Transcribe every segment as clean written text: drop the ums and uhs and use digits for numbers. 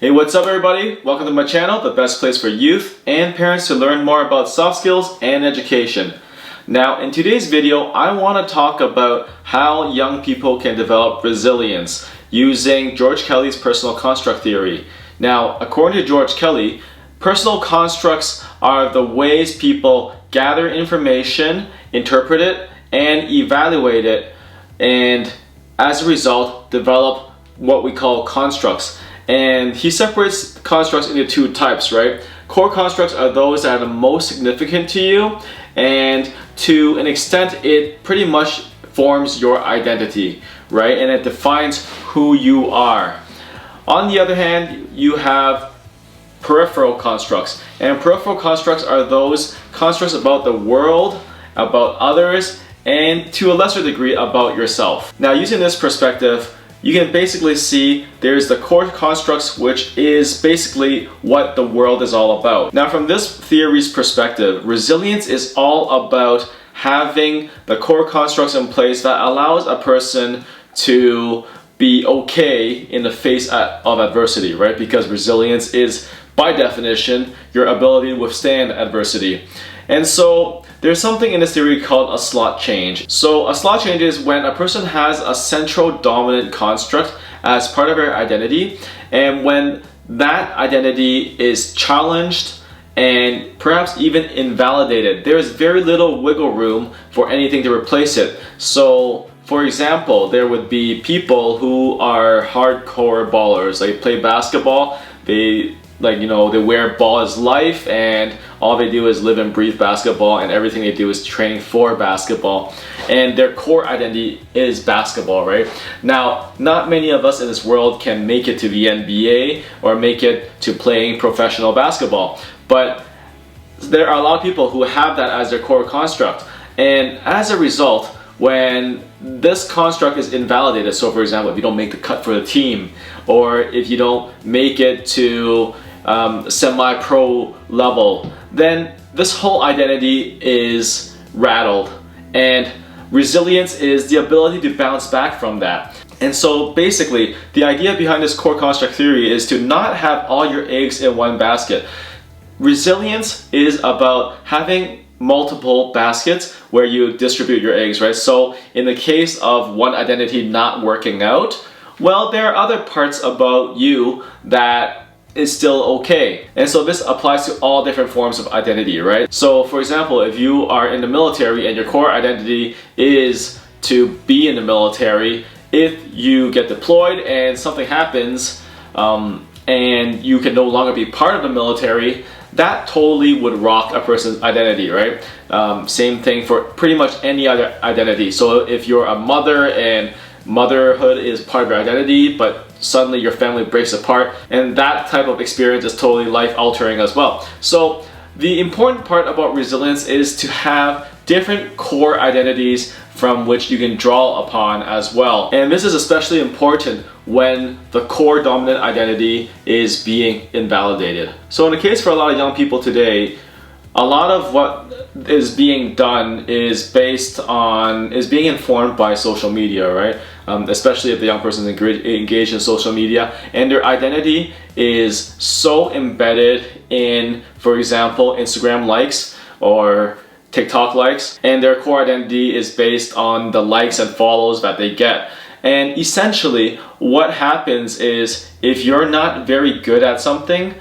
Hey, what's up everybody? Welcome to my channel, the best place for youth and parents to learn more about soft skills and education. Now, in today's video, I want to talk about how young people can develop resilience using George Kelly's personal construct theory. Now, according to George Kelly, personal constructs are the ways people gather information, interpret it, and evaluate it, and as a result, develop what we call constructs. And he separates constructs into two types, right? Core constructs are those that are the most significant to you, and to an extent it pretty much forms your identity, right? And it defines who you are. On the other hand, you have peripheral constructs, and peripheral constructs are those constructs about the world, about others, and to a lesser degree about yourself. Now, using this perspective, you can basically see there's the core constructs, which is basically what the world is all about. Now, from this theory's perspective, resilience is all about having the core constructs in place that allows a person to be okay in the face of adversity, right? Because resilience is, by definition, your ability to withstand adversity. And so there's something in this theory called a slot change. So a slot change is when a person has a central dominant construct as part of their identity, and when that identity is challenged and perhaps even invalidated, there's very little wiggle room for anything to replace it. So for example, there would be people who are hardcore ballers. They play basketball, they wear ball as life, and all they do is live and breathe basketball, and everything they do is training for basketball, and their core identity is basketball, right? Now, not many of us in this world can make it to the NBA or make it to playing professional basketball, but there are a lot of people who have that as their core construct, and as a result, when this construct is invalidated, so for example, if you don't make the cut for the team, or if you don't make it to semi-pro level, then this whole identity is rattled, and resilience is the ability to bounce back from that. And so basically, the idea behind this core construct theory is to not have all your eggs in one basket. Resilience is about having multiple baskets where you distribute your eggs, right? So in the case of one identity not working out, well, there are other parts about you that is still okay. And so this applies to all different forms of identity, right? So for example, if you are in the military and your core identity is to be in the military, if you get deployed and something happens and you can no longer be part of the military, that totally would rock a person's identity, right? Same thing for pretty much any other identity. So if you're a mother and motherhood is part of your identity, but suddenly your family breaks apart, and that type of experience is totally life-altering as well. So the important part about resilience is to have different core identities from which you can draw upon as well. And this is especially important when the core dominant identity is being invalidated. So in the case for a lot of young people today, a lot of what is being done is being informed by social media, right? Especially if the young person is engaged in social media, and their identity is so embedded in, for example, Instagram likes or TikTok likes, and their core identity is based on the likes and follows that they get. And essentially what happens is, if you're not very good at something,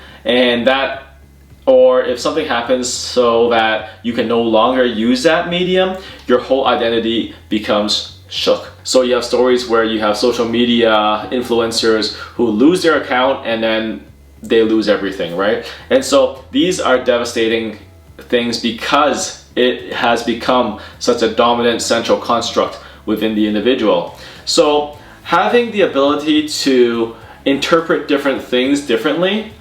or if something happens so that you can no longer use that medium, your whole identity becomes shook. So you have stories where you have social media influencers who lose their account and then they lose everything, right? And so these are devastating things because it has become such a dominant central construct within the individual. So having the ability to interpret different things differently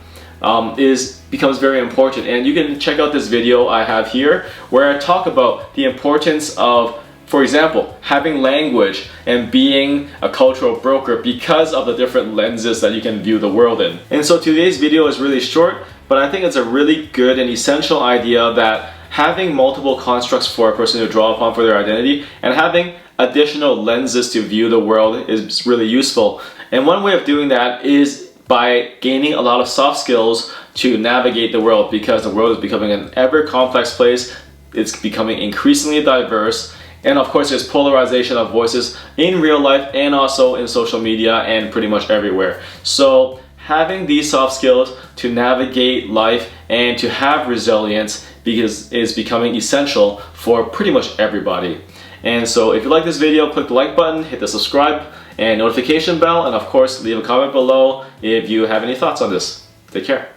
becomes very important. And you can check out this video I have here where I talk about the importance of, for example, having language and being a cultural broker because of the different lenses that you can view the world in. And so today's video is really short, but I think it's a really good and essential idea that having multiple constructs for a person to draw upon for their identity and having additional lenses to view the world is really useful. And one way of doing that is by gaining a lot of soft skills to navigate the world, because the world is becoming an ever complex place. It's becoming increasingly diverse, and of course there's polarization of voices in real life and also in social media and pretty much everywhere. So having these soft skills to navigate life and to have resilience is becoming essential for pretty much everybody. And so if you like this video, click the like button, hit the subscribe and notification bell, and of course leave a comment below if you have any thoughts on this. Take care.